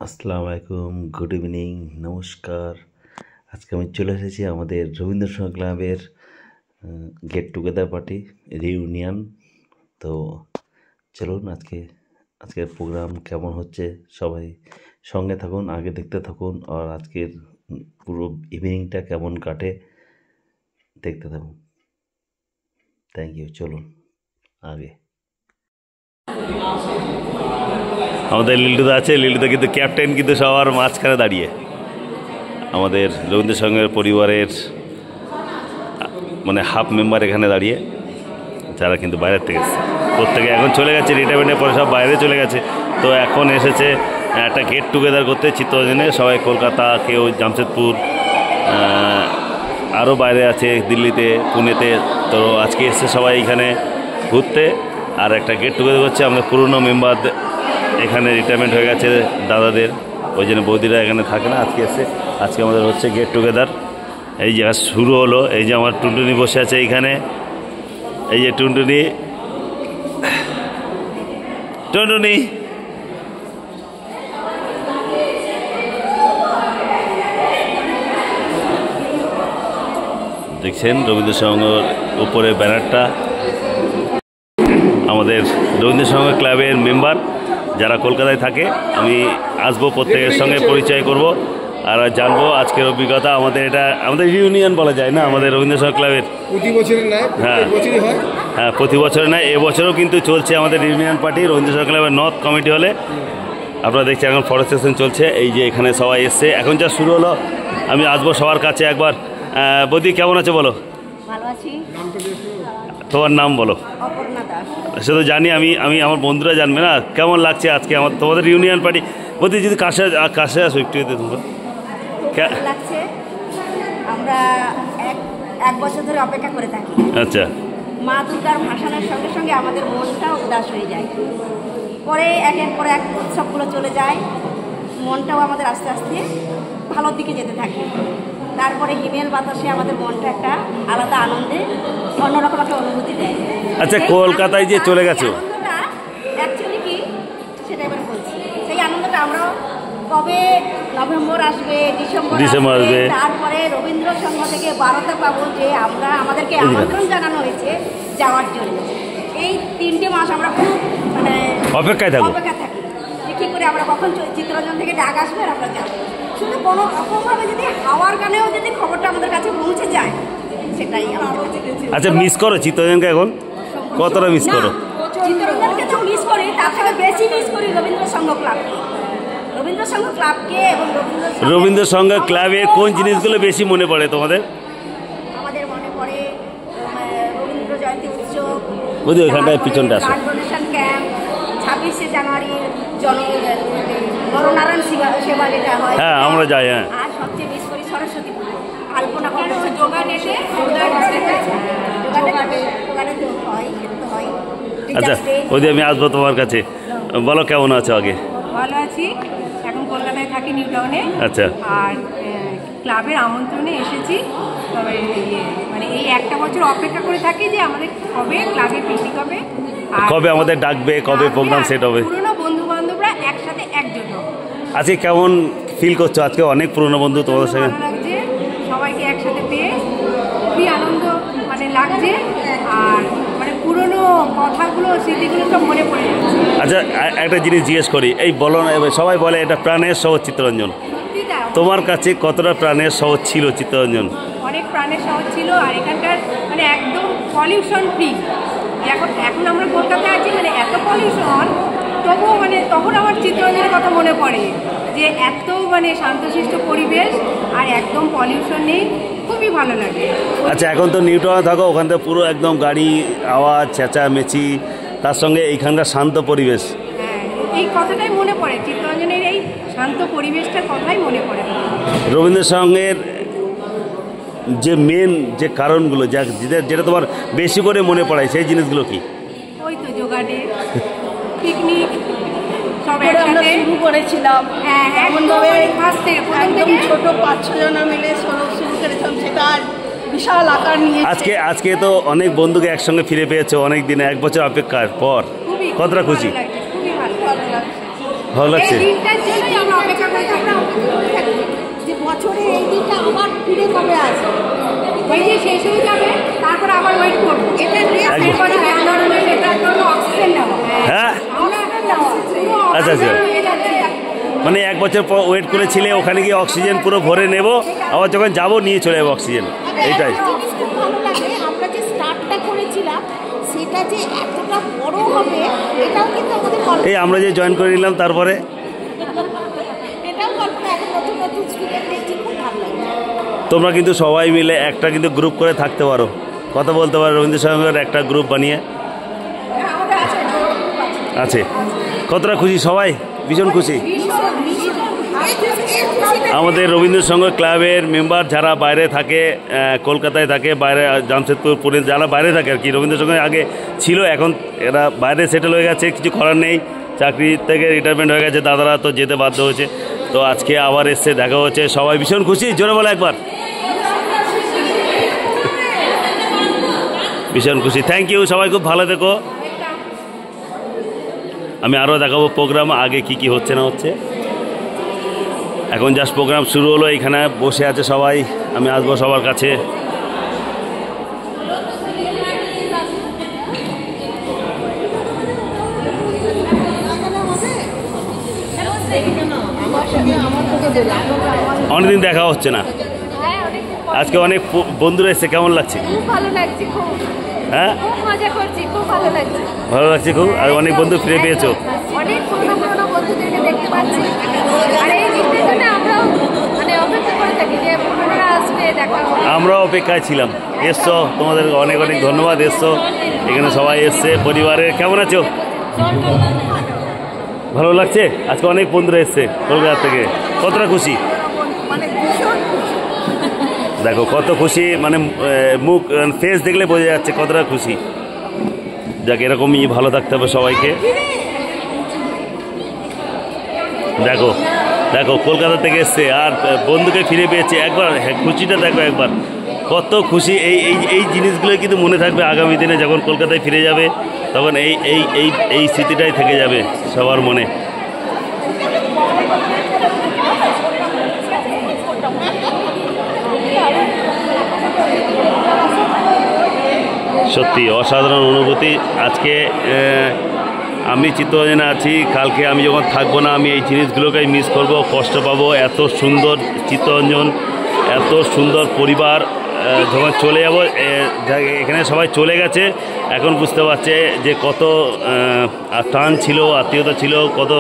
আসসালামু আলাইকুম, good evening, নমস্কার। আজকে আমি চলে এসেছি আমাদের রবীন্দ্রসংঘ ক্লাবের গেট টুগেদার পার্টি রিউনিয়ন। তো চলুন আজকের প্রোগ্রাম কেমন হচ্ছে, সবাই সঙ্গে থাকুন, আগে দেখতে থাকুন, আর আজকের পুরো ইভিনিংটা কেমন কাটে দেখতে থাকুন। Thank you. চলুন আগে। আমাদের লিল্টুদা আছে, লিল্টুদা কিন্তু ক্যাপ্টেন, কিন্তু সবার মাঝখানে দাঁড়িয়ে আমাদের রবীন্দ্রসংঘের পরিবারের মানে হাফ মেম্বার এখানে দাঁড়িয়ে, যারা কিন্তু বাইরের থেকে এসেছে। প্রত্যেকে এখন চলে গেছে রিটায়ারমেন্টের পরে, সব বাইরে চলে গেছে। তো এখন এসেছে একটা গেট টুগেদার করতে চিত্তরঞ্জনে। সবাই কলকাতা, কেউ জামশেদপুর, আরও বাইরে আছে দিল্লিতে, পুনেতে। তো আজকে এসছে সবাই এখানে ঘুরতে, আর একটা গেট টুগেদার করছে। আমাদের পুরনো মেম্বার এখানে রিটায়ারমেন্ট হয়ে গেছে দাদাদের, ওই জন্য বৌদিরা এখানে থাকে না, আজকে এসে আজকে আমাদের হচ্ছে গেট টুগেদার। এই যে শুরু হলো, এই যে আমার টুনটুনি বসে আছে এইখানে, এই যে টুনটুনি টুনটুনি দেখছেন রবীন্দ্রসংঘের উপরে ব্যানারটা। আমাদের রবীন্দ্রসংঘ ক্লাবের মেম্বার যারা কলকাতায় থাকে, আমি আসবো, প্রত্যেকের সঙ্গে পরিচয় করব আর জানবো আজকের অভিজ্ঞতা। আমাদের ইউনিয়ন বলা যায় না, আমাদের রবীন্দ্রসংঘ ক্লাবের প্রতি বছরের নয়, হ্যাঁ প্রতি বছরের নয়, এবছরও কিন্তু চলছে আমাদের ইউনিয়ন পার্টি রবীন্দ্রসংঘ ক্লাবের নর্থ কমিটি হলে। আপনারা দেখছেন এখন ফটো সেশন চলছে, এই যে এখানে সবাই এসছে, এখন যা শুরু হলো। আমি আসবো সবার কাছে একবার। বৌদি কেমন আছে বলো? তোমার নাম বলো। সে তো জানি, আমি আমার বন্ধুরা জানবে না। কেমন লাগছে আজকে তোমাদের ইউনিয়ন পার্টি? বলতে যদি কাছে আসো একটু, তোমরা লাগছে। আমরা এক বছর ধরে অপেক্ষা করে থাকি। আচ্ছা, মা দুর্গার ভাসানের সঙ্গে সঙ্গে আমাদের মনটাও উদাস হয়ে যায়। পরে একের পর এক উৎসবগুলো চলে যায়, মনটাও আমাদের আস্তে আস্তে ভালোর দিকে যেতে থাকে। তারপরে হিমেল বাতাসে আমাদের মনটা একটা আলাদা আনন্দে অন্যরকম একটা অনুভূতি দেয়। আচ্ছা, কলকাতায় যে চলে গেছো, অ্যাকচুয়ালি কি সেটা এবার বলছি। সেই আনন্দটা আমরা কবে নভেম্বর আসবে, ডিসেম্বর আসবে, তারপরে রবীন্দ্রসংঘ থেকে বার্তা পাবো যে আমাদেরকে আমন্ত্রণ জানানো হয়েছে যাওয়ার জন্য। এই 3টে মাস আমরা খুব মানে অপেক্ষায় থাকি যে কী করে আমরা কখন চিত্তরঞ্জন থেকে ডাক আসবে আর আমরা যাবো। শুধু কোনো রকমভাবে যদি হাওয়ার গানেও যদি খবরটা আমাদের কাছে পৌঁছে যায়, সেটাই আমরা। আচ্ছা, মিস করো চিত্তরঞ্জনকে? এখন কতটা মিস করো? চিত্তরঞ্জনকে তো মিস করি, তার থেকে বেশি মিস করি রবীন্দ্রসংঘ ক্লাবকে। রবীন্দ্রসংঘ ক্লাবকে এবং রবীন্দ্রসংঘ ক্লাবে কোন জিনিসগুলো বেশি মনে পড়ে তোমাদের? আমাদের মনে পড়ে রবীন্দ্র জয়ন্তী উৎসব, বুঝলি ওইখানটায় পিছনটা আসো, ডোনেশন ক্যাম্প, 26শে জানুয়ারির নরনারায়ণ সেবা যেটা হয়, হ্যাঁ আমরা যাই। হ্যাঁ, আর সবচেয়ে মিস করি সরস্বতী পুজো, আলপনা যোগান এসে। আচ্ছা ওইদিকে আমি আসবো তোমার কাছে। বলো কেমন আছো? আগে ভালো আছি, এখন কলকাতায় থাকি, নিউ টাউনে। আচ্ছা, আর ক্লাবের আমন্ত্রণে এসেছি। তবে মানে এই একটা বছর অপেক্ষা করে থাকি যে আমাদের কবে ক্লাবে পিকনিক হবে, কবে আমাদের ডাকবে, কবে প্রোগ্রাম সেট হবে, পুরোনো বন্ধু বান্ধবরা একসাথে একজোট হবে। আজকে কেমন ফিল করছো? আজকে অনেক পুরনো বন্ধু তোমাদের সঙ্গে, ভালো লাগছে, সবাইকে একসাথে পেয়ে খুবই আনন্দ মানে লাগছে। আর মানে পুরোনো কথাগুলো, স্মৃতিগুলো সব মনে পড়ে যাচ্ছে। আচ্ছা একটা জিনিস জিজ্ঞেস করি, এই বলো না, সবাই বলে এটা প্রাণের শহর চিত্তরঞ্জন, তোমার কাছে কতটা প্রাণের শহর ছিল চিত্তরঞ্জন? অনেক প্রাণের শহর ছিল, আর এখানকার মানে একদম পলিউশন ফ্রি। এখন আমরা কলকাতায় আছি, মানে এত পলিউশন, তবুও মানে তখন আমার চিত্তরঞ্জনের কথা মনে পড়ে যে এত মানে শান্তশিষ্ট পরিবেশ আর একদম পলিউশন নেই, খুবই ভালো লাগে। আচ্ছা, এখন তো নিউ টাউনে থাকো, ওখান থেকে পুরো একদম গাড়ি আওয়াজ, চেঁচামেচি, তার সঙ্গে এইখানকার শান্ত পরিবেশ। হ্যাঁ, এই কথাটাই মনে পড়ে, চিত্তরঞ্জনের এই শান্ত পরিবেশটার কথাই মনে পড়ে। রবীন্দ্রসংঘের যে মেন যে কারণগুলো যেটা তোমার বেশি করে মনে পড়ায়, সেই জিনিসগুলো কি? ওই তো যোগাড়ে পিকনিক সব আমরা শুরু করেছিলাম। হ্যাঁ, এমনভাবে একদম ছোট 5-6 জনা মিলে শুরু করেছিলাম, সেটা বিশাল আকার নিয়ে। আজকে তো অনেক বন্ধুকে একসঙ্গে ফিরে পেয়েছো অনেক দিনে, 1 বছর অপেক্ষার পর। কতটা খুশি? খুবই ভালো লাগছে। ভালো লাগছে। এই দিনটার জন্যই আমরা ওই যে শেষ হয়ে যাবে তারপর আবার ওয়েট করবো। এটা অক্সিজেন নেওয়া। হ্যাঁ আচ্ছা আচ্ছা, মানে 1 বছর পর ওয়েট করেছিলে, ওখানে গিয়ে অক্সিজেন পুরো ভরে নেব, আবার যখন যাব নিয়ে চলে যাবো অক্সিজেন, এইটাই। ভালো লাগে আমরা যে স্টার্টটা করেছিলাম সেটা যে এতটা বড় হবে এটাও কিন্তু আমাদের এই আমরা যে জয়েন করে নিলাম তারপরে এটাও কল্পনা, এখন নতুন নতুন স্টুডেন্ট দেখছি, খুব ভালো লাগে। তোমরা কিন্তু সবাই মিলে একটা কিন্তু গ্রুপ করে থাকতে পারো, কথা বলতে পারো, রবীন্দ্রসঙ্গের একটা গ্রুপ বানিয়ে আছে। কতটা খুশি সবাই, ভীষণ খুশি। আমাদের রবীন্দ্রসঙ্গ ক্লাবের মেম্বার যারা বাইরে থাকে, কলকাতায় থাকে, বাইরে জামশেদপুর, পুনে, যারা বাইরে থাকে আর কি, রবীন্দ্রসঙ্গে আগে ছিল, এখন এরা বাইরে সেটেল হয়ে গেছে, কিছু করার নেই, চাকরি থেকে রিটায়ারমেন্ট হয়ে গেছে, দাদারা তো যেতে বাধ্য হয়েছে, তো আজকে আবার এসছে, দেখা হচ্ছে, সবাই ভীষণ খুশি, জোরে বলো একবার, ভীষণ খুশি। থ্যাংক ইউ, সবাই খুব ভালো থেকো। আমি আরও দেখাবো প্রোগ্রাম আগে কি কি হচ্ছে না হচ্ছে। এখন জাস্ট প্রোগ্রাম শুরু হলো, এখানে বসে আছে সবাই, আমি আসবো সবার কাছে। অনেকদিন দেখা হচ্ছে না, আজকে অনেক বন্ধুরা এসছে, কেমন লাগছে? খুব ভালো লাগছে, খুব হ্যাঁ খুব মজা করছি, খুব ভালো লাগছে। ভালো লাগছে খুব, আর অনেক বন্ধু ফিরে পেয়েছো? অনেক পুরনো পুরনো বন্ধুদেরকে দেখতে পাচ্ছি, আর এই দিনটার জন্য আমরাও মানে অপেক্ষা করে থাকি যে পুরনোরা আসবে, দেখা হবে। আমরাও অপেক্ষায় ছিলাম, এসছো, তোমাদের অনেক অনেক ধন্যবাদ, এসছো, এখানে সবাই এসছে পরিবারের। কেমন আছো? ভালো লাগছে, আজকে অনেক বন্ধুরা এসছে কলকাতা থেকে, কতটা খুশি দেখো, কত খুশি, মানে মুখ ফেস দেখলে বোঝা যাচ্ছে কতটা খুশি। যাক, এরকমই ভালো থাকতে হবে সবাইকে। দেখো দেখো, কলকাতা থেকে এসছে আর বন্ধুকে ফিরে পেয়েছে, একবার খুশিটা দেখো একবার, কত খুশি। এই এই এই জিনিসগুলো কিন্তু মনে থাকবে আগামী দিনে, যখন কলকাতায় ফিরে যাবে তখন এই এই এই এই স্মৃতিটাই থেকে যাবে সবার মনে। সত্যি অসাধারণ অনুভূতি। আজকে আমি চিত্তরঞ্জনে আছি, কালকে আমি যখন থাকবো না, আমি এই জিনিসগুলোকেই মিস করব, কষ্ট পাবো। এত সুন্দর চিত্তরঞ্জন, এত সুন্দর পরিবার, যখন চলে যাব, এখানে সবাই চলে গেছে, এখন বুঝতে পারছে যে কত টান ছিল, আত্মীয়তা ছিল, কত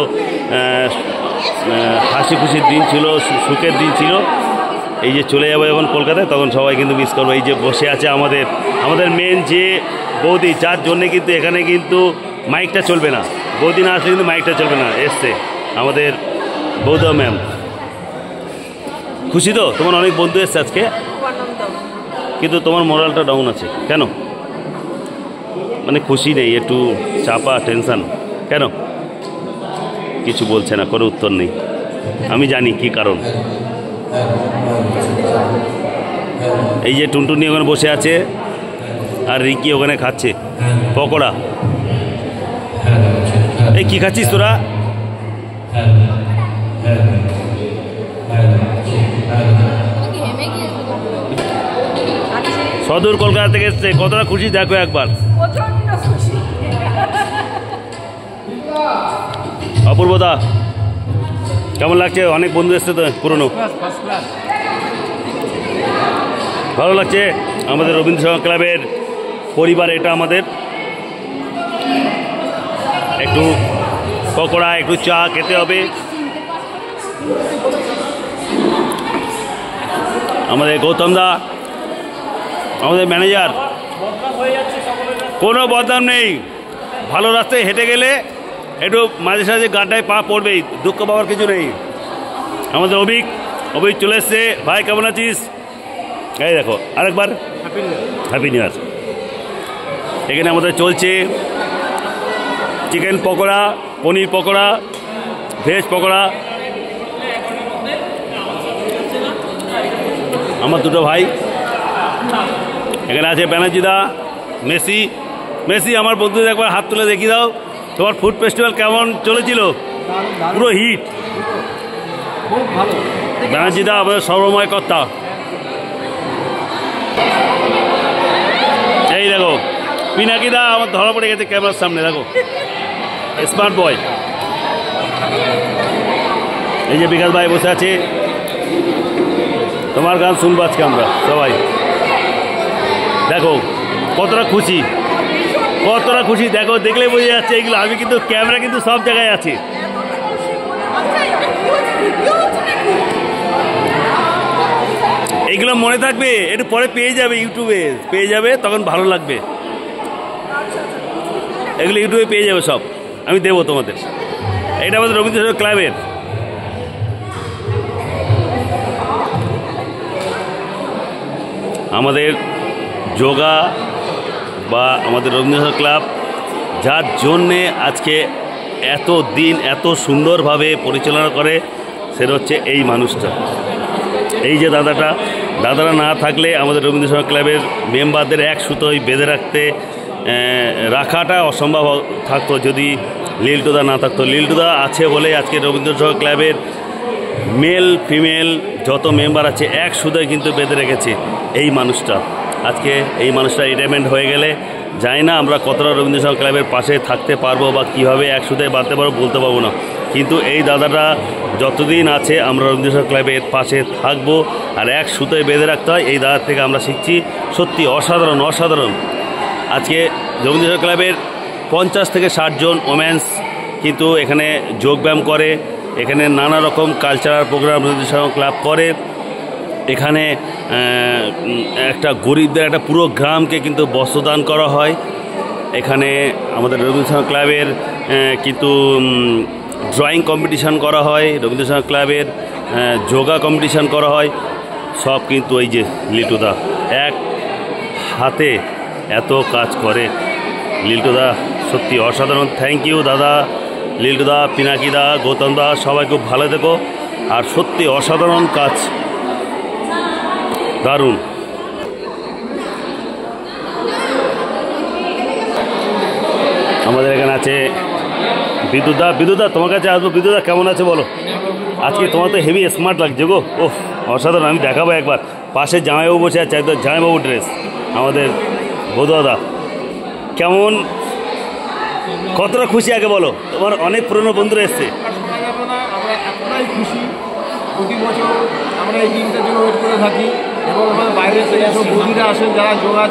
হাসি খুশির দিন ছিল, সুখের দিন ছিল। এই যে চলে যাবো এখন কলকাতায়, তখন সবাই কিন্তু মিস করবো। এই যে বসে আছে আমাদের মেন যে বৌদি, যার জন্যে কিন্তু এখানে কিন্তু মাইকটা চলবে না, বৌদি না আসলে কিন্তু মাইকটা চলবে না, এসছে আমাদের বৌদা ম্যাম। খুশি তো? তোমার অনেক বন্ধু এসছে আজকে, কিন্তু তোমার মোরালটা ডাউন আছে কেন? মানে খুশি নেই, একটু চাপা, টেনশন কেন? কিছু বলছে না, কোনো উত্তর নেই, আমি জানি কি কারণ। এই যে টুনটুনি ওখানে বসে আছে, আর রিকি ওখানে খাচ্ছে পকোড়া। এই কি খাচ্ছিস তোরা? সদূর কলকাতা থেকে এসছে, কতটা খুশি দেখো একবার। অপূর্বদা কেমন লাগছে? অনেক বন্ধু এসছে তো পুরনো, ভালো লাগছে। আমাদের রবীন্দ্রসঙ্গ ক্লাবের পরিবার এটা আমাদের। একটু পকোড়া, একটু চা খেতে হবে। আমাদের গৌতম দা, আমাদের ম্যানেজার, কোনো বদনাম নেই, ভালো রাস্তায় হেঁটে গেলে একটু মাঝে সাঝে গাড্ডায় পা পড়বেই, দুঃখ পাওয়ার কিছু নেই। আমাদের অভিক চলে এসছে। ভাই কেমন আছিস? এই দেখো আরেকবার হ্যাপি নিউ ইয়ার। এখানে আমাদের চলছে চিকেন পকোড়া, পনির পকোড়া, ভেজ পকোড়া। আমার দুটো ভাই এখানে আছে, ব্যানার্জিদা, মেসি আমার বন্ধুদের একবার হাত তুলে দেখিয়ে দাও। তোমার ফুড ফেস্টিভ্যাল কেমন চলেছিল? পুরো হিট। ব্যানার্জিদা আমাদের সর্বময় কর্তা। এই দেখো পিনাকিদা আমার ধরা পড়ে গেছে ক্যামেরার সামনে, দেখো স্মার্ট বয়। এই যে বিকাশ ভাই বসে আছে, তোমার গান শুনবো আজকে আমরা সবাই। দেখো কতটা খুশি, কতটা খুশি দেখো, দেখলে বোঝা যাচ্ছে এইগুলো। আমি কিন্তু ক্যামেরা কিন্তু সব জায়গায় আছে। এইগুলো মনে থাকবে, একটু পরে পেয়ে যাবে, ইউটিউবে পেয়ে যাবে, তখন ভালো লাগবে। এগুলো ইউটিউবে পেয়ে যাবে সব, আমি দেবো তোমাদের। এটা আমাদের রবীন্দ্র ক্লাবের। আমাদের যোগা বা আমাদের রবীন্দ্র ক্লাব যার জন্যে আজকে এত দিন এত সুন্দরভাবে পরিচালনা করে, সেটা হচ্ছে এই মানুষটা, এই যে দাদারা না থাকলে আমাদের রবীন্দ্র ক্লাবের মেম্বারদের এক সুতোয় বেঁধে রাখাটা অসম্ভব থাকতো যদি লিল্টুদা না থাকতো। লিল্টুদা আছে বলে আজকে রবীন্দ্র ক্লাবের মেল ফিমেল যত মেম্বার আছে এক সুতোয় কিন্তু বেঁধে রেখেছে এই মানুষটা। আজকে এই মানুষটা রিটায়ারমেন্ট হয়ে গেলে জানি না আমরা কতটা রবীন্দ্র ক্লাবের পাশে থাকতে পারবো বা কীভাবে এক সুতোয় বাঁধতে পারবো বলতে পারবো না, কিন্তু এই দাদাটা যতদিন আছে আমরা রবীন্দ্র ক্লাবের পাশে থাকবো। আর এক সুতোয় বেঁধে রাখতে হয়, এই দাদার থেকে আমরা শিখছি। সত্যি অসাধারণ অসাধারণ। আজকে রবীন্দ্র ক্লাবের 50 থেকে 60 জন ওমেন্স কিন্তু এখানে যোগব্যায়াম করে, এখানে নানা রকম কালচারাল প্রোগ্রাম রবীন্দ্র ক্লাব করে। এখানে একটা গরিবদের একটা পুরো গ্রামকে কিন্তু বস্ত্রদান করা হয়। এখানে আমাদের রবীন্দ্র ক্লাবের কিন্তু ড্রয়িং কম্পিটিশান করা হয়, রবীন্দ্র ক্লাবের যোগা কম্পিটিশান করা হয়। সব কিন্তু ওই যে লিটুদা এক হাতে এত কাজ করে। লিল্টুদা সত্যি অসাধারণ। থ্যাংক ইউ দাদা, লিল্টুদা, পিনাকিদা, গৌতমদা, সবাই খুব ভালো থেকো। আর সত্যি অসাধারণ কাজ, দারুণ। আমাদের এখানে আছে বিদ্যুৎদা, তোমার কাছে আসবো। বিদ্যুৎদা কেমন আছে বলো? আজকে তোমার তো হেভি স্মার্ট লাগছে গো, ওহ অসাধারণ। আমি দেখাবো একবার, পাশে জামাইবাবু বসে আছে, একদম জামাইবাবু ড্রেস। আমাদের বৌদাদা কেমন, কতটা খুশি আগে বলো? তোমার অনেক পুরনো বন্ধুরা এসছে। আমরা এতটাই খুশি, প্রতি বছর আমরা এই দিনটার জন্য ওয়েট করে থাকি এবং আমাদের বাইরে থেকে সব বন্ধুরা আসেন যারা যোগা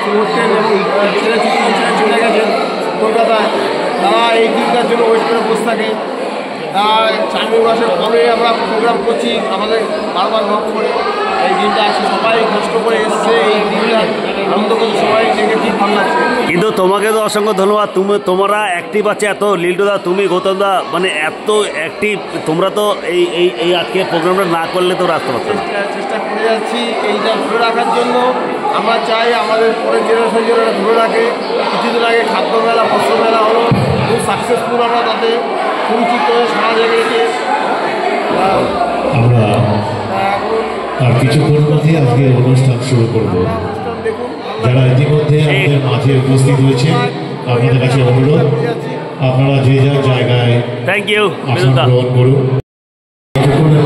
করতেন এবং ছেড়ে চলে গেছেন কলকাতায়, তারা এই দিনটার জন্য ওয়েট করে বসে থাকে। তারা 4 মাসের পরে আমরা প্রোগ্রাম করছি, আমাদের বারবার নক করে এই দিনটা আসে, সবাই কষ্ট করে এসছে এই দিনটা আনন্দ করছে, সবাই দেখে খুব ভালো লাগছে। কিন্তু তোমাকে তো অসংখ্য ধন্যবাদ, তোমরা অ্যাক্টিভ আছে এত। লিল্টুদা, তুমি, গৌতমদা, মানে এত অ্যাক্টিভ তোমরা। তো এই আজকে প্রোগ্রামটা না করলে তো আসতে পারতো না। চেষ্টা করে যাচ্ছি এইটা ধরে রাখার জন্য। আমরা চাই আমাদের পরের জেনারেশন যেন এটা ধরে রাখে। কিছুদিন আগে খাদ্য মেলা, বস্ত্র মেলা হলো, খুব সাকসেসফুল। আমরা তাতে পরিচিত হয়ে সারা জায়গাকে আমরা আর কিছুক্ষণ মধ্যে আজকের অনুষ্ঠান শুরু করব। যারা ইতিমধ্যে আমাদের মাঝে উপস্থিত হয়েছে, আপনাদের কাছে অনুরোধ আপনারা যে যার জায়গায় থ্যাংক ইউ আসন গ্রহণ করুন।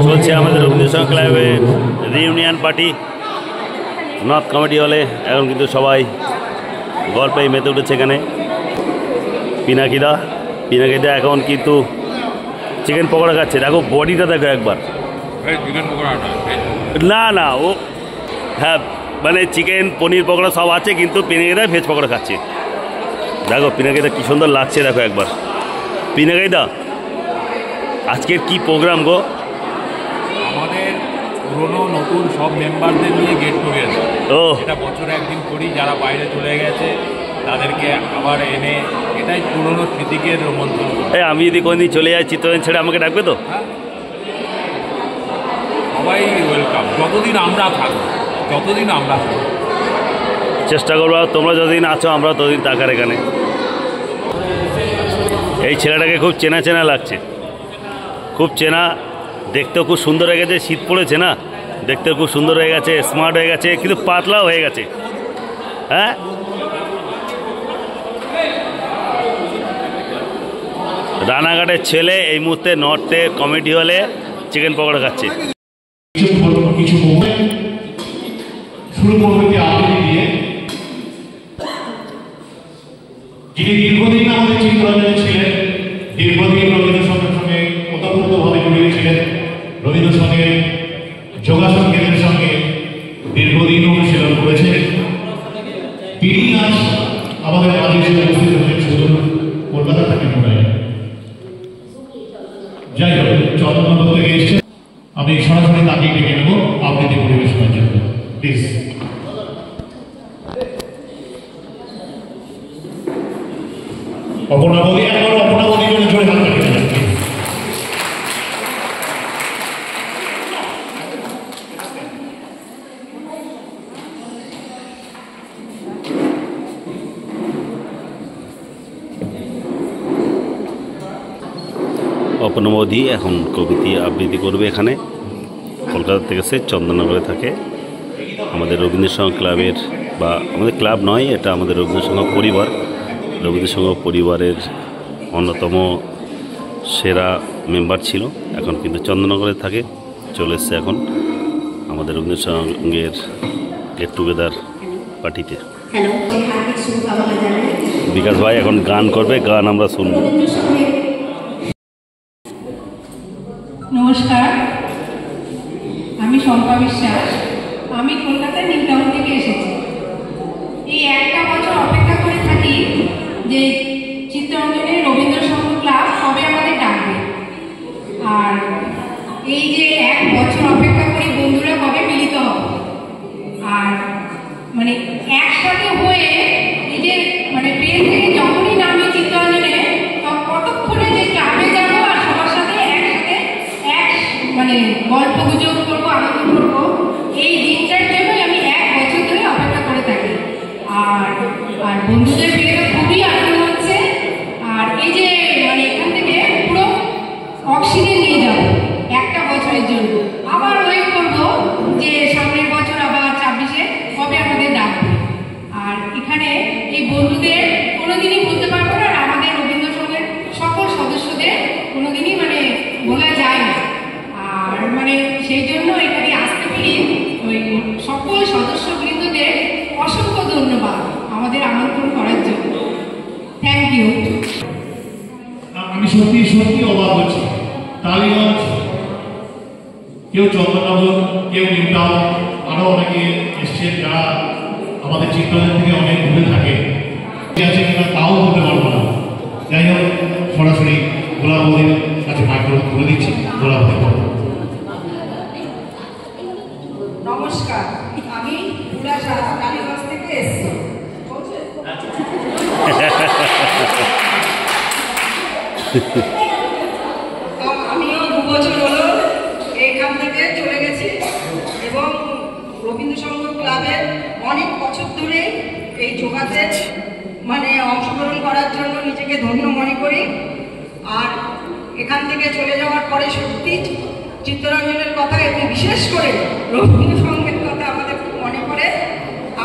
চলছে আমাদের রবীন্দ্র ক্লাবের রিউনিয়ন পার্টি নর্থ কমেডি হলে। এখন কিন্তু সবাই গল্পেই মেতে উঠেছে এখানে। পিনাকিদা এখন কিন্তু চিকেন পকোড়া খাচ্ছে। দেখো বডিটা দেখো একবার। না ও হ্যাঁ, মানে চিকেন পনির পকোড়া সব আছে, কিন্তু পিনাকিদা ভেজ পকোড়া খাচ্ছে। দেখো পিনাকিদা কি সুন্দর লাগছে, দেখো একবার। পিনাকিদা আজকের কি প্রোগ্রাম গো? আমাদের পুরনো নতুন সব মেম্বারদের নিয়ে গেট টুগেদার। ও এটা বছরে একদিন করি, যারা বাইরে চলে গেছে তাদেরকে আবার এনে এটাই পুরনো স্মৃতিকে রোমন্থন। আমি যদি কোনদিন চলে যাই চিত্তরঞ্জন ছেড়ে, আমাকে ডাকবে তো? সবাই ওয়েলকাম, যতদিন আমরা থাকবো, চেষ্টা করবো। তোমরা যতদিন আছো আমরা ততদিন থাকার এখানে। এই ছেলেটাকে খুব চেনা চেনা লাগছে, খুব চেনা। দেখতেও খুব সুন্দর হয়ে গেছে, শীত পড়েছে না, দেখতেও খুব সুন্দর হয়ে গেছে, স্মার্ট হয়ে গেছে, কিন্তু পাতলাও হয়ে গেছে। হ্যাঁ, রানাঘাটের ছেলে এই মুহূর্তে নর্থে কমেডি হলে চিকেন পকোড়া খাচ্ছে। শুরু করবো একটি আবৃত্তি দিয়ে। যিনি দীর্ঘদিন আমাদের চিত্তরঞ্জনে ছিলেন, দীর্ঘদিন রবীন্দ্রসঙ্গের সঙ্গে ওতপ্রোতভাবে জড়িয়ে ছিলেন, রবীন্দ্রসঙ্গের যোগাসন কেন্দ্রের সঙ্গে দীর্ঘদিন অনুশীলন করেছেন, তিনি আজ আমাদের মাঝে এসে উপস্থিত হয়েছেন শুধু কলকাতা থেকে নয়। যাই হোক, চন্দননগর থেকে এসেছেন, আমি সরাসরি তাকে ডেকে নেব আবৃত্তি পরিবেশনের জন্য। প্লিজ। অপর্ণাবলী, একবার অপর্ণাবলীর জন্য জোরে হাত তালি দেন। অপর্ণাবলী এখন কবিতা আবৃত্তি করবে এখানে। কলকাতা থেকে সে চন্দননগরে থাকে। আমাদের রবীন্দ্রসঙ্গ ক্লাবের, বা আমাদের ক্লাব নয়, এটা আমাদের রবীন্দ্রসঙ্গ পরিবার, রবীন্দ্রসঙ্গ পরিবারের অন্যতম সেরা মেম্বার ছিল। এখন কিন্তু চন্দননগরে থাকে, চলে এসছে এখন আমাদের রবীন্দ্রসঙ্গের গেট টুগেদার পার্টিতে। বিকাশ ভাই এখন গান করবে, গান আমরা শুনবো। নমস্কার, আমি শম্পা বিশ্বাস। আমি কলকাতার নিউ টাউন থেকে এসেছি। এই একটা বছর অপেক্ষা করে থাকি যে চিত্তরঞ্জনের রবীন্দ্রসঙ্গ ক্লাব কবে আমাদের ডাকবে। আর এই যে এক বছর অপেক্ষা করে বন্ধুরা কবে মিলিত হবে, আর মানে একসাথে হয়ে এই যে মানে ট্রেন থেকে যখনই নামি চিত্তরঞ্জনে, কতক্ষণে যে ক্লাবে যাবো আর সবার সাথে একসাথে মানে গল্প গুজব করবো, আনন্দ করবো, এই দিনটার জন্যই আমি এক বছর ধরে অপেক্ষা করে থাকি। আর আর বন্ধুদের পেয়ে খুবই আনন্দ হচ্ছে। আর এই যে মানে এখান থেকে পুরো অক্সিজেন নিয়ে যাবো একটা বছরের জন্য। আবার ওয়েট করবো যে সামনের বছর আবার 26-এ কবে আমাদের ডাকবে। আর এখানে এই বন্ধুদের কোনোদিনই বলতে পারবো না, আর আমাদের রবীন্দ্রসঙ্গের সকল সদস্যদের কোনোদিনই মানে বলা যায় না। আর মানে সেই জন্য এখানে আসতে পেরে ওই সকল সদস্যবৃন্দদের অসংখ্য ধন্যবাদ আমাদের আমন্ত্রণ করার জন্য। Thank you. আমি সত্যি সত্যি অবাক হচ্ছি। টালিগঞ্জ, কেউ চন্দননগর, কেউ নিউ টাউন, আরো অনেকে এসছেন যারা আমাদের চিত্তরঞ্জন থেকে অনেক দূরে থাকে, আছে কিনা তাও বলতে পারবো না। যাই হোক, সরাসরি গোলাপদের কাছে মাইক্রোফোন তুলে দিচ্ছি। গোলাপদের কথা। নমস্কার, আমি টালিগঞ্জ থেকে এসেছি। আমিও 2 বছর হলো এইখান থেকে চলে গেছি এবং রবীন্দ্রসঙ্গ ক্লাবের অনেক বছর ধরে এই যোগাতে মানে অংশগ্রহণ করার জন্য নিজেকে ধন্য মনে করি। আর এখান থেকে চলে যাওয়ার পরে সত্যি চিত্তরঞ্জনের কথা এবং বিশেষ করে রবীন্দ্রসঙ্গের কথা আমাদের খুব মনে পড়ে।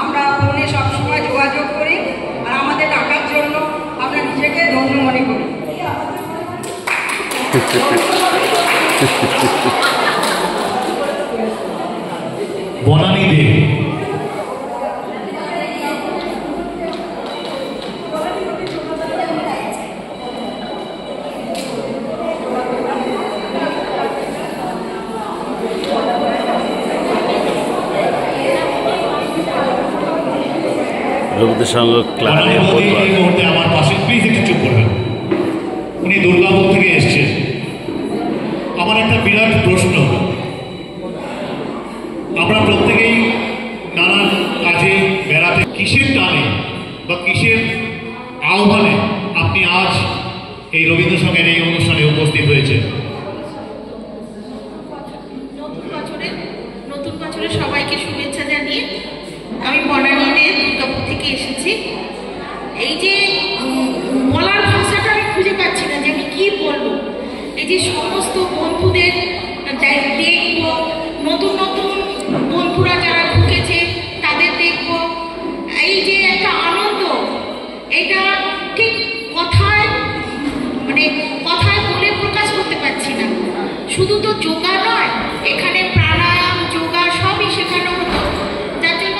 আমরা ফোনে সবসময় যোগাযোগ করি, আর আমাদের ডাকার জন্য আমরা নিজেকে ধন্য মনে করি। বনানী দে, রবীন্দ্রসঙ্গ ক্লাবের পরিবার। এই মুহূর্তে আমার পাশে, প্লিজ একটু চুপ করবেন। উনি দুর্গাপুর থেকে এসছেন। আমার একটা বিরাট প্রশ্ন, আমরা প্রত্যেকেই নানান কাজে বেড়াতে, কিসের টানে বা কিসের আহ্বানে আপনি আজ এই রবীন্দ্রসঙ্গের এই অনুষ্ঠানে উপস্থিত হয়েছেন? নতুন বছরে সবাইকে শুভেচ্ছা জানিয়ে আমি বনানীতে দুর্গাপুর থেকে এসেছি। এই যে বলার ভাষাটা আমি খুঁজে পাচ্ছি না যে আমি কি বলবো। এই যে সমস্ত বন্ধুদের দেখবো, নতুন নতুন বন্ধুরা যারা ঢুকেছে তাদের দেখবো, এই যে একটা আনন্দ, এটা ঠিক কথায় মানে কথায় বলে প্রকাশ করতে পারছি না। শুধু তো যোগা নয়, এখানে প্রাণায়াম, যোগা সবই শেখানো হতো, যার জন্য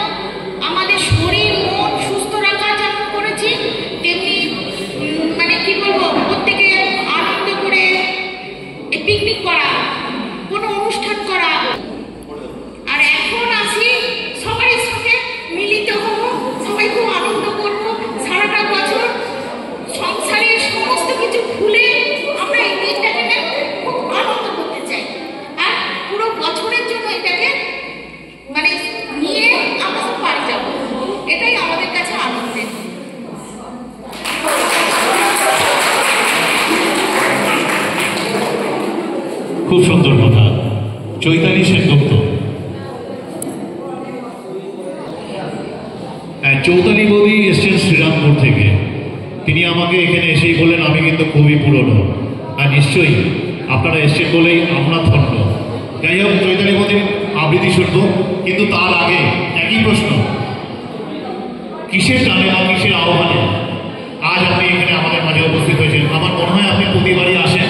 খুব সুন্দর কথা। চৈতালি সেনগুপ্ত, চৌতালি বৌদি এসছেন শ্রীরামপুর থেকে। তিনি আমাকে এখানে এসেই বললেন আমি কিন্তু খুবই পুরনো, আর নিশ্চয়ই আপনারা এসছেন বলেই আমরা ধন্য। যাই হোক, চৈতালি বৌদির আবৃত্তি শুনব, কিন্তু তার আগে একই প্রশ্ন, কিসের টানে বা কিসের আহ্বানে আজ আপনি এখানে আমাদের মাঝে উপস্থিত হয়েছেন? আমার মনে হয় আপনি প্রতিবারই আসেন,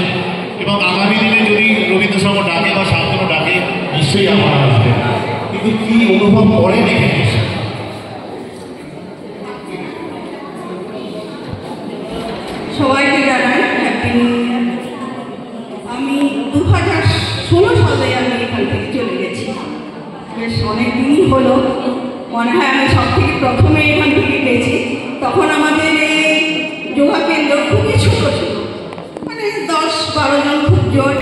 এবং আগামী দিনে যদি রবীন্দ্রসঙ্গ ডাকে বা শান্তনু ডাকে নিশ্চয়ই আপনারা আসবেন। কিন্তু কি অনুভব করেন এখানে এসে? সবাইকে জানাই একদিন আমি 2016 সালে আমি এখান থেকে চলে গেছি। বেশ অনেক দিনই হলো, মনে হয় আমি সব থেকে প্রথমে এখান থেকে গেছি। তখন আমাদের এই যোগা কেন্দ্র খুবই ছোট ছিল, মানে 10-12 জন খুব জোর।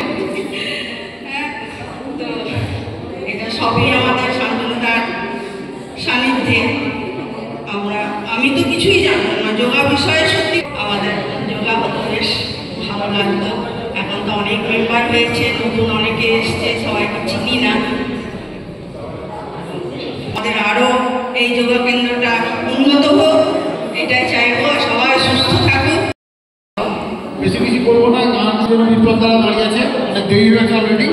তো এটা সবই আমাদের শান্তনুদার সান্নিধ্যে। আমি তো কিছুই জানতাম না যোগা বিষয়ে, সত্যি আমাদের যোগা হতো বেশ ভালো লাগতো। এখন তো অনেক মেম্বার হয়েছে, নতুন অনেকে এসছে, সবাইকে চিনি না। আমাদের আরও এই যোগা কেন্দ্রটা উন্নত হোক, এটাই চাইবো। সবাই সুস্থ থাকুক। বেশি কিছু করবো না, গান জন্য বিপ্লবদারা দাঁড়িয়ে আছে, অনেক দেরি হয়ে গেছে অলরেডি।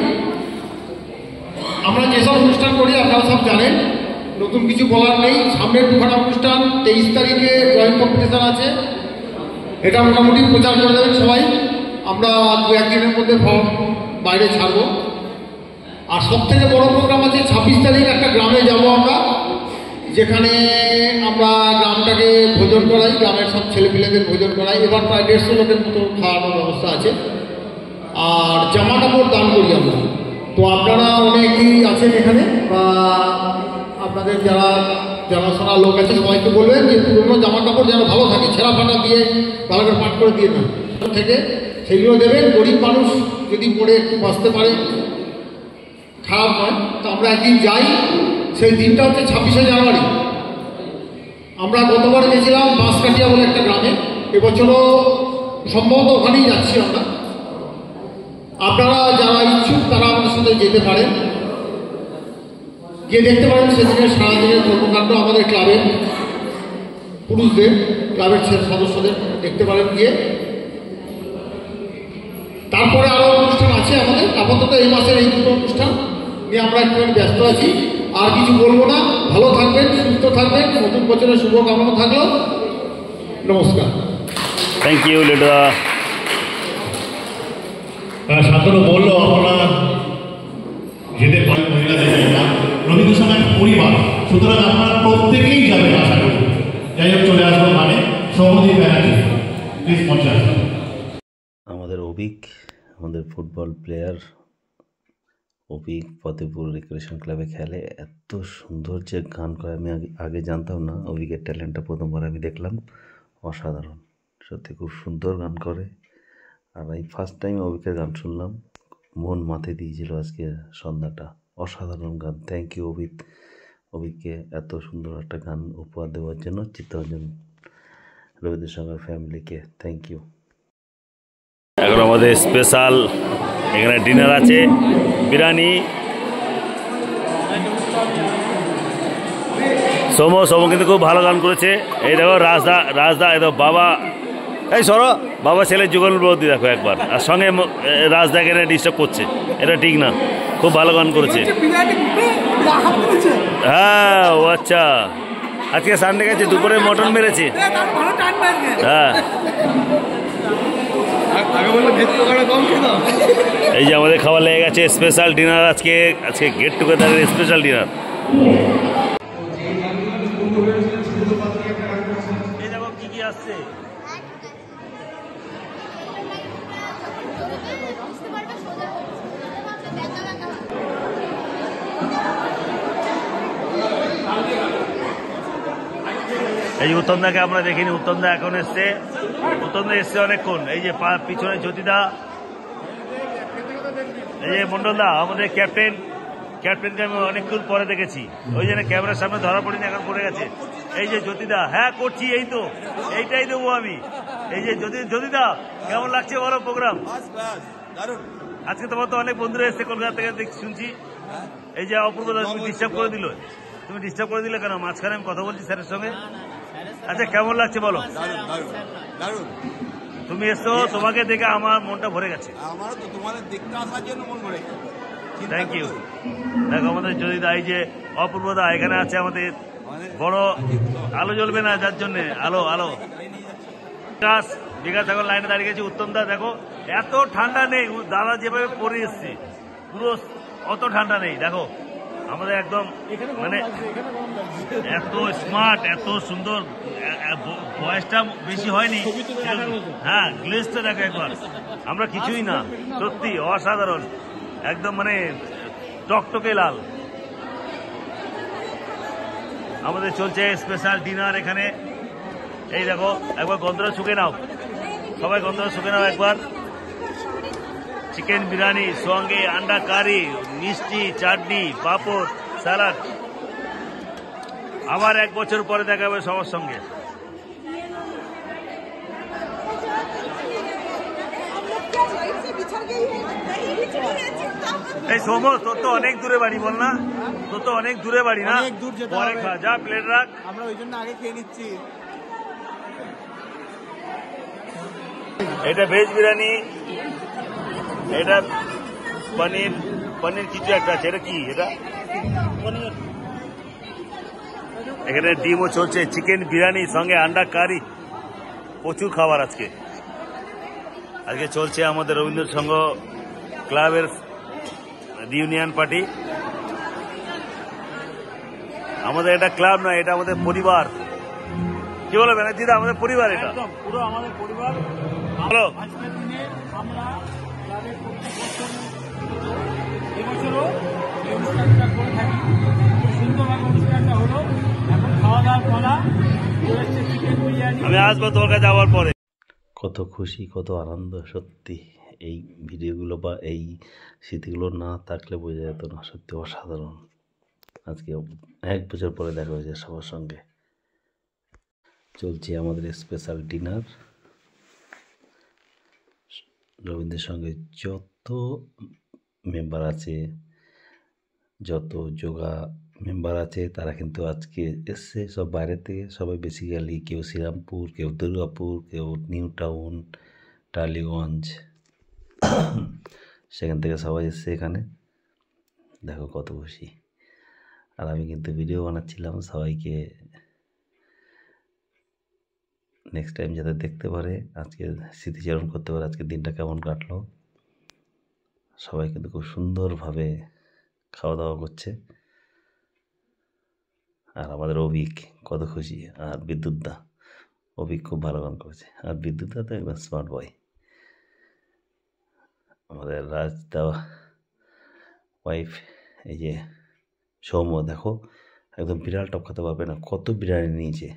আমরা যেসব অনুষ্ঠান করি আপনারা সব জানেন, নতুন কিছু বলার নেই। সামনের দুখানা অনুষ্ঠান, 23 তারিখে ড্রয়িং কম্পিটিশান আছে, এটা মোটামুটি প্রচার করে দেবেন সবাই। আমরা 2-1 দিনের মধ্যে ফর্ম বাইরে ছাড়বো। আর সব থেকে বড় প্রোগ্রাম আছে 26 তারিখ, একটা গ্রামে যাব আমরা, যেখানে আমরা গ্রামটাকে ভোজন করাই, গ্রামের সব ছেলেপিলেদের ভোজন করাই। এবার প্রায় 150 লোকের মতো খাওয়ানোর ব্যবস্থা আছে। আর জামা কাপড় দান করি আমরা। তো আপনারা অনেকেই আছেন এখানে, বা আপনাদের যারা জানাশোনা লোক আছে সবাইকে বলবেন যে পুরোনো জামা কাপড় যেন ভালো থাকে, ছেঁড়া ফাটা দিয়ে ভালো করে পাট করে দিয়ে না থেকে সেগুলো দেবেন। গরিব মানুষ যদি পড়ে একটু বাঁচতে পারে, খারাপ নয়। তো আমরা একদিন যাই, সেই দিনটা হচ্ছে 26শে জানুয়ারি। আমরা গতবার গেছিলাম বাঁশকাঠিয়া বলে একটা গ্রামে, এবছরও সম্ভবত ওখানেই যাচ্ছি আমরা। আপনারা যারা ইচ্ছুক তারা আমাদের সাথে যেতে পারেন, গিয়ে দেখতে পারেন সেদিনের সারাদিনের কর্মকাণ্ড। আমাদের ক্লাবের পুরুষদের, ক্লাবের সদস্যদের দেখতে পারেন গিয়ে। তারপরে আরও অনুষ্ঠান আছে আমাদের, আপাতত এই মাসের এই দুটো অনুষ্ঠান নিয়ে আমরা একটু ব্যস্ত আছি। আর কিছু বলবো না, ভালো থাকবেন, সুস্থ থাকবেন, নতুন বছরের শুভকামনা থাকলো। নমস্কার। Thank you লিডা। শান্তনু বললো আপনারা যেতে পারেন, মহিলাদের জায়গা, রবীন্দ্রসঙ্গ একটা পরিবার, সুতরাং আপনারা প্রত্যেকেই যাবেন আশা করি। যাই হোক, চলে আসবো মানে সৌমদীপ ব্যানার্জি, প্লিজ মঞ্চে আসবেন। আমাদের অভিক, আমাদের football player Abhik Fatepur recreation ক্লাবে খেলে। এত সুন্দর যে গান করে আমি আগে জানতাম না। অভিকের ট্যালেন্টটা প্রথমবার আমি দেখলাম, অসাধারণ, সত্যি খুব সুন্দর গান করে। আর এই ফার্স্ট টাইম অভিকের গান শুনলাম, মন মাথে দিয়েছিল আজকে সন্ধ্যাটা। অসাধারণ গান। থ্যাংক ইউ অভিককে এত সুন্দর একটা গান উপহার দেওয়ার জন্য, চিত্তরঞ্জন রবীন্দ্রসঙ্গের ফ্যামিলিকে থ্যাংক ইউ। এখন আমাদের স্পেশাল এখানে ডিনার আছে, বিরিয়ানি। সোম কিন্তু খুব ভালো গান করেছে। এই দেখো রাজদা এই দেখো বাবা, এই সরো বাবা ছেলের যুগলবতী দেখো একবার, আর সঙ্গে রাজদা এখানে ডিস্টার্ব করছে, এটা ঠিক না। খুব ভালো গান করেছে। হ্যাঁ, ও আচ্ছা, আজকে সানডে গেছে, দুপুরে মটন মেরেছে। হ্যাঁ, এই যে আমাদের খাবার লেগে গেছে, স্পেশাল ডিনার আজকে গেট টুগেদারের স্পেশাল ডিনার। এই দেখো কি কি আসছে। এই উত্তমদাকে আমরা দেখিনি, উত্তমদা এখন এসছে, উত্তমদা এসছে অনেকক্ষণ। এই যে পিছনে জ্যোতিদা, এই যে মন্ডলদা আমাদের ক্যাপ্টেনকে আমি অনেকক্ষণ পরে দেখেছি, ওই জন্য ক্যামেরার সামনে ধরা পড়িনি, এখন পড়ে গেছে। এই যে জ্যোতিদা, হ্যাঁ করছি, এই তো এইটাই দেবো আমি। এই যে জ্যোতিদা, কেমন লাগছে বলো প্রোগ্রাম? আজকে তোমার তো অনেক বন্ধুরা এসছে কলকাতা থেকে শুনছি। এই যে অপূর্ব দাস তুমি ডিস্টার্ব করে দিল, তুমি ডিস্টার্ব করে দিলে কেন? মাঝখানে আমি কথা বলছি স্যারের সঙ্গে। আচ্ছা কেমন লাগছে বলো? তুমি এসছো, তোমাকে দেখে আমার মনটা ভরে গেছে। আমারও তো তোমাদের দেখতে আসার জন্য মন ভরে গেছে। Thank you. দেখো আমাদের যদি এই যে অপূর্ব দা এখানে আছে, আমাদের বড় আলো জ্বলবে না যার জন্য আলো আলো বিকাশ এখন লাইনে দাঁড়িয়ে গেছে। উত্তম দা দেখো এত ঠান্ডা নেই, দাদা যেভাবে পরে এসছে পুরো অত ঠান্ডা নেই। দেখো আমাদের একদম মানে এত স্মার্ট, এত সুন্দর, বয়সটা বেশি হয়নি। হ্যাঁ গ্লেজটা দেখো একবার, আমরা কিছুই না, সত্যি অসাধারণ, একদম মানে টকটকে লাল। আমাদের চলছে স্পেশাল ডিনার এখানে। এই দেখো একবার গন্ধটা শুকে নাও, সবাই গন্ধটা শুকে নাও একবার। চিকেন বিরিয়ানি সঙ্গে আন্ডা কারি, মিষ্টি, চাটনি, পাঁপড়, স্যালাড। আবার 1 বছর পরে দেখা হবে সবার সঙ্গে। এই সোম, তোর তো অনেক দূরে বাড়ি, বল না? তোর তো অনেক দূরে বাড়ি না? পরে খা, যা প্লেট রাখ। আমরা ওই জন্য আগে খেয়ে নিচ্ছি। এটা ভেজ বিরিয়ানি, এটা পনির, পনির কিছু একটা আছে। এটা কি? এটা এখানে ডিমও চলছে, চিকেন বিরিয়ানি সঙ্গে আন্ডা কারি, প্রচুর খাবার আজকে। আজকে চলছে আমাদের রবীন্দ্র সংঘ ক্লাবের রিউনিয়ন পার্টি। আমাদের এটা ক্লাব নয়, এটা আমাদের পরিবার। কি বলো ব্যানার্জিদা? আমাদের পরিবার, এটা পুরো আমাদের পরিবার। বলো। আজকের দিনে আমরা ক্লাবের এবছরও এই অনুষ্ঠানটা করে থাকি। খুব সুন্দরভাবে অনুষ্ঠানটা হলো। এখন খাওয়া দাওয়ার পালা, চিকেন বিরিয়ানি। আমি আসবো তোর কাছে যাওয়ার পরে। কত খুশি, কত আনন্দ, সত্যি এই ভিডিওগুলো বা এই স্মৃতিগুলো না থাকলে বোঝা যেত না। সত্যি অসাধারণ। আজকে 1 বছর পরে দেখা হয়েছে সবার সঙ্গে। চলছে আমাদের স্পেশাল ডিনার। রবীন্দ্র সঙ্গে যত মেম্বার আছে, যত যোগা মেম্বার আছে, তারা কিন্তু আজকে এসছে সব বাইরে থেকে। সবাই বেসিক্যালি কেউ শ্রীরামপুর, কেউ দুর্গাপুর, কেউ নিউ টাউন, টালিগঞ্জ, সেখান থেকে সবাই এসছে এখানে। দেখো কত খুশি। আর আমি কিন্তু ভিডিও বানাচ্ছিলাম সবাইকে নেক্সট টাইম যাতে দেখতে পারে, আজকে স্মৃতিচারণ করতে পারে আজকের দিনটা কেমন কাটলো। সবাই কিন্তু খুব সুন্দরভাবে খাওয়া দাওয়া করছে। আর আমাদের অভিক কত খুশি, আর বিদ্যুৎ দা, অভিক খুব ভালো গান করেছে। আর বিদ্যুৎ দা তো একদম স্মার্ট বয়। আমাদের রাজদা ওয়াইফ এই যে সৌম্য, দেখো একদম বিড়াল টপকাতে পারবে না, কত বিরিয়ানি নিয়েছে,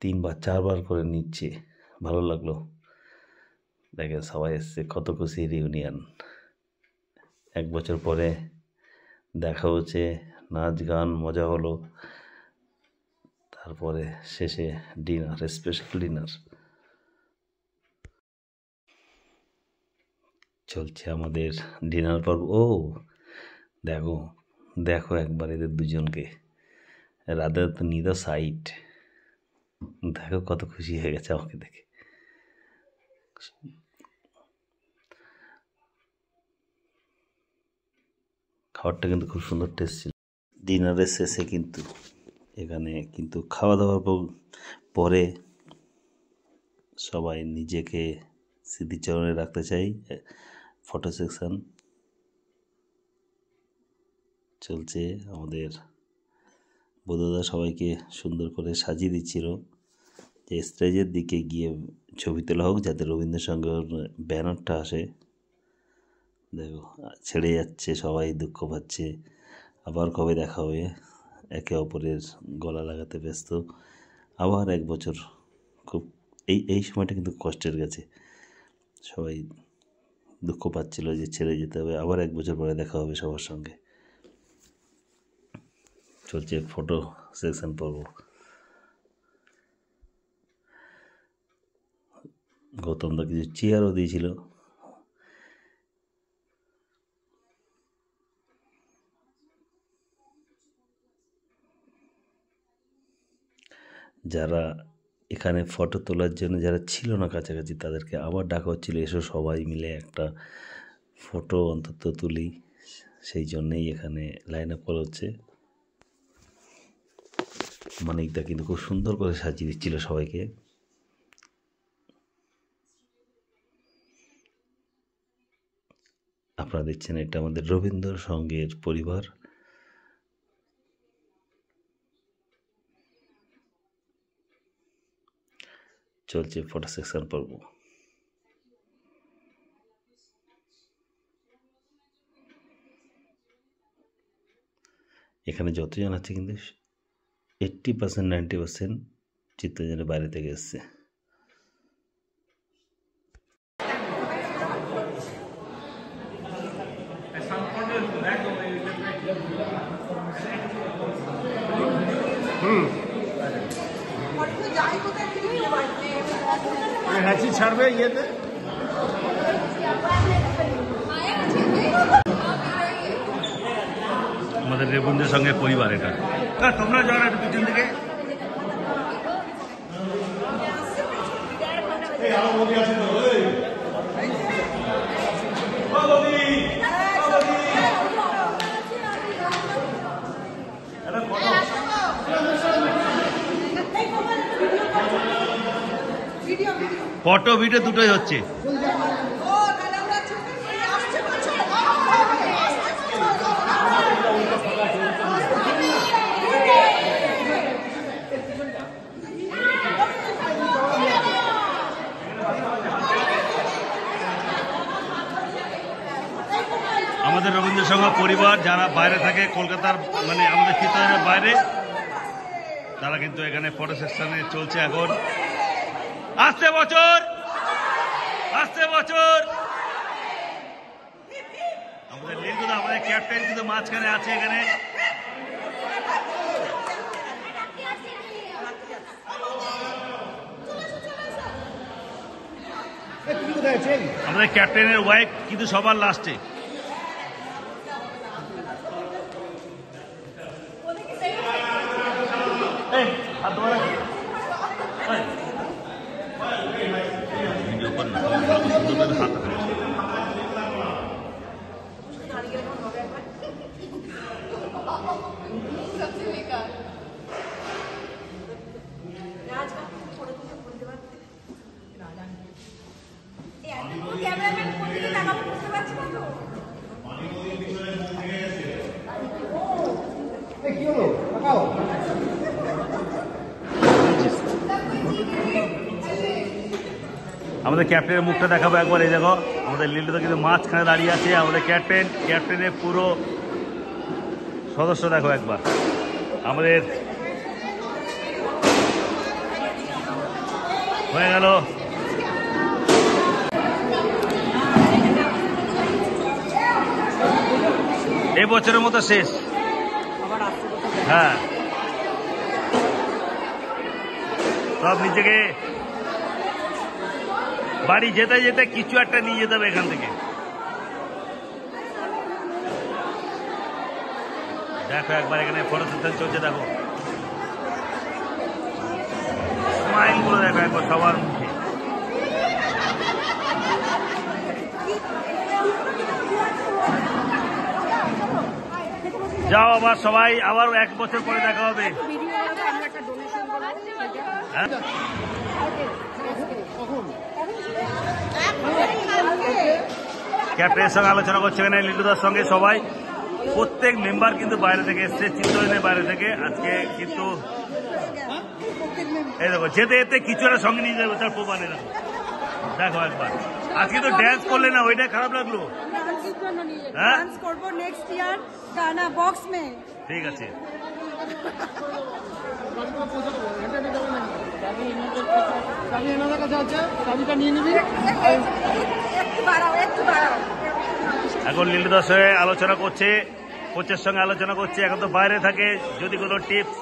3 বার 4 বার করে নিচ্ছে। ভালো লাগলো। দেখেন সবাই এসছে, কত খুশি রিউনিয়ন। 1 বছর পরে দেখা হচ্ছে, নাচ গান মজা হলো, তারপরে শেষে ডিনার, স্পেশাল ডিনার চলছে আমাদের ডিনার পর্ব। ও দেখো দেখো একবার এদের দুজনকে, রাধার তো নিদা সাইড। দেখো কত খুশি হয়ে গেছে আমাকে দেখে। খাবারটা কিন্তু খুব সুন্দর টেস্ট ছিল। ডিনারের শেষে কিন্তু এখানে কিন্তু খাওয়া দাওয়ার পরে সবাই নিজেকে স্মৃতিচারণে রাখতে চাই। ফটো সেকশন চলছে। আমাদের বোধদা সবাইকে সুন্দর করে সাজিয়ে দিচ্ছিল যে স্টেজের দিকে গিয়ে ছবি তোলা হোক, যাতে রবীন্দ্রসঙ্গের ব্যানারটা আসে। দেখো ছেড়ে যাচ্ছে, সবাই দুঃখ পাচ্ছে। আবার কবে দেখা হবে, একে অপরের গলা লাগাতে ব্যস্ত। আবার 1 বছর, খুব এই সময়টা কিন্তু কষ্টের গেছে। সবাই দুঃখ পাচ্ছিল যে ছেড়ে যেতে হবে। আবার 1 বছর পরে দেখা হবে সবার সঙ্গে। চলছে ফটো সেকশন পর্ব। গৌতম দা কিছু চেয়ারও দিয়েছিল, যারা এখানে ফটো তোলার জন্য যারা ছিল না কাছাকাছি তাদেরকে আবার ডাকা হচ্ছিল, এসো সবাই মিলে একটা ফটো অন্তত তুলি। সেই জন্যেই এখানে লাইন আপ করা হচ্ছে। মানিকদা কিন্তু খুব সুন্দর করে সাজিয়ে দিচ্ছিল সবাইকে। আপনারা দেখছেন এটা আমাদের রবীন্দ্র সঙ্গের পরিবার। চলছে ফটো সেকশন পর্ব। এখানে যতজন আছে কিন্তু 80% 90% চিত্তরঞ্জনের বাইরে থেকে এসছে। হ্যাচি ছাড়বে ইয়েতে। আমাদের রবীন্দ্র সঙ্গে পরিবার এটা। তোমরা যাও একটু পিছন দিকে। ফটো ভিডিও দুটোই হচ্ছে। আমাদের রবীন্দ্র সংঘ পরিবার যারা বাইরে থাকে কলকাতার, মানে আমাদের চিত্তরঞ্জনের বাইরে, তারা কিন্তু এখানে ফটো সেকশনে চলছে এখন। আসছে বছর, আসছে বছর। আমাদের লিঙ্গুদা, আমাদের ক্যাপ্টেন কিন্তু মাঝখানে আছে এখানে। আমাদের ক্যাপ্টেনের ওয়াইফ কিন্তু সবার লাস্টে। আমাদের ক্যাপ্টেনের মুখটা দেখাবো একবার। এই দেখো আমাদের লিল্লুদা কিন্তু মাঝখানে দাঁড়িয়ে আছে। আমাদের ক্যাপ্টেনের পুরো সদস্য দেখো একবার। আমাদের হয়ে গেল এই বছরের মতো শেষ। হ্যাঁ, সব নিজেকে বাড়ি যেতে যেতে কিছু একটা নিয়ে যেতে হবে এখান থেকে। দেখো একবার এখানে ফটো সেশন চলছে, দেখো স্মাইল গুলো দেখো একবার সবার মুখে। যাও আবার সবাই, আবার 1 বছর পরে দেখা হবে। ক্যাপ্টেনের সঙ্গে আলোচনা করছে এখানে লিটুদার সঙ্গে সবাই। প্রত্যেক মেম্বার কিন্তু বাইরে থেকে এসছে, চিত্তরঞ্জনের বাইরে থেকে। আজকে কিন্তু এই দেখো যেতে যেতে কিছু একটা সঙ্গে নিয়ে যাবে তার প্রমাণ। দেখো দেখো একবার, আজকে তো ড্যান্স করলে না, ওইটা খারাপ লাগলো। হ্যাঁ, ঠিক আছে। এখন লিল্লুদার সঙ্গে আলোচনা করছে, কোচের সঙ্গে আলোচনা করছে। এখন তো বাইরে থাকে, যদি কোনো টিপস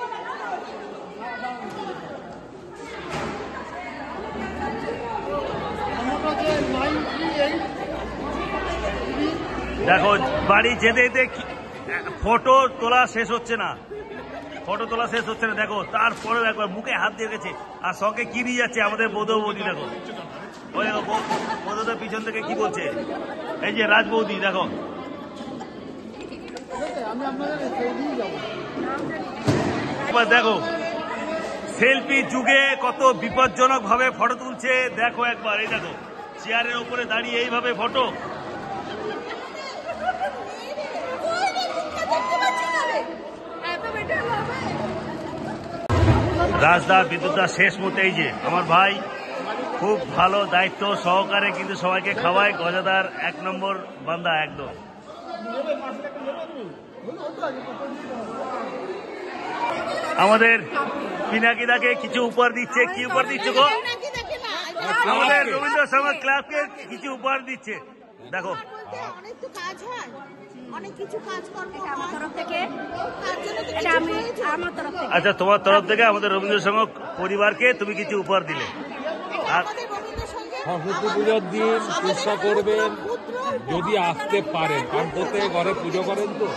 দেখো। বাড়ি যেতে যেতে ফটো তোলা শেষ হচ্ছে না। ফটো তোলা শেষ হচ্ছে না, দেখো তারপরেও একবার মুখে হাত দিয়ে গেছে, আর সঙ্গে কি নিয়ে যাচ্ছে আমাদের বৌদি। দেখো ওই দেখো বৌদের পিছন থেকে কি বলছে, এই যে রাজবৌদি দেখো। এবার দেখো সেলফি যুগে কত বিপজ্জনক ভাবে ফটো তুলছে, দেখো একবার, এই দেখো চেয়ারের উপরে দাঁড়িয়ে এইভাবে ফটো। রাজদা বিদ্যুৎদা শেষ মুহূর্তে, এই যে আমার ভাই খুব ভালো দায়িত্ব সহকারে কিন্তু সবাইকে খাওয়ায়, গজাদার 1 নম্বর বান্দা একদম। আমাদের পিনাকিদাকে কিছু উপহার দিচ্ছে, কি উপহার দিচ্ছে গো? আমাদের রবীন্দ্র সমাজ ক্লাবকে কিছু উপহার দিচ্ছে, দেখো। আচ্ছা, তোমার তরফ থেকে আমাদের রবীন্দ্র সংঘ পরিবারকে তুমি কিছু উপহার দিলে। আর সরস্বতী পুজোর দিন চেষ্টা করবেন যদি আসতে পারেন, কারণ প্রত্যেকে ঘরে পুজো করেন তো।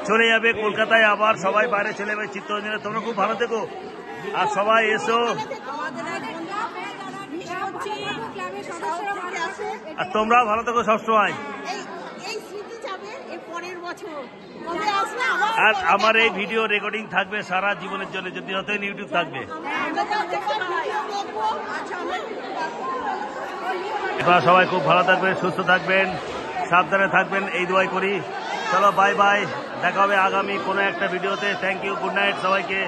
চলে যাবে কলকাতায়, আবার সবাই বাইরে চলে যাবে চিত্তরঞ্জনে। তোমরা খুব ভালো থেকো আর সবাই এসো, আর তোমরাও ভালো থেকো সবসময়। আর আমার এই ভিডিও রেকর্ডিং থাকবে সারা জীবনের জন্য, যদি হয়তো ইউটিউব থাকবে। এবার সবাই খুব ভালো থাকবেন, সুস্থ থাকবেন, সাবধানে থাকবেন, এই দোয়াই করি। চলো বাই বাই, দেখা হবে আগামী কোনো একটা ভিডিওতে। থ্যাংক ইউ, গুড নাইট সবাইকে।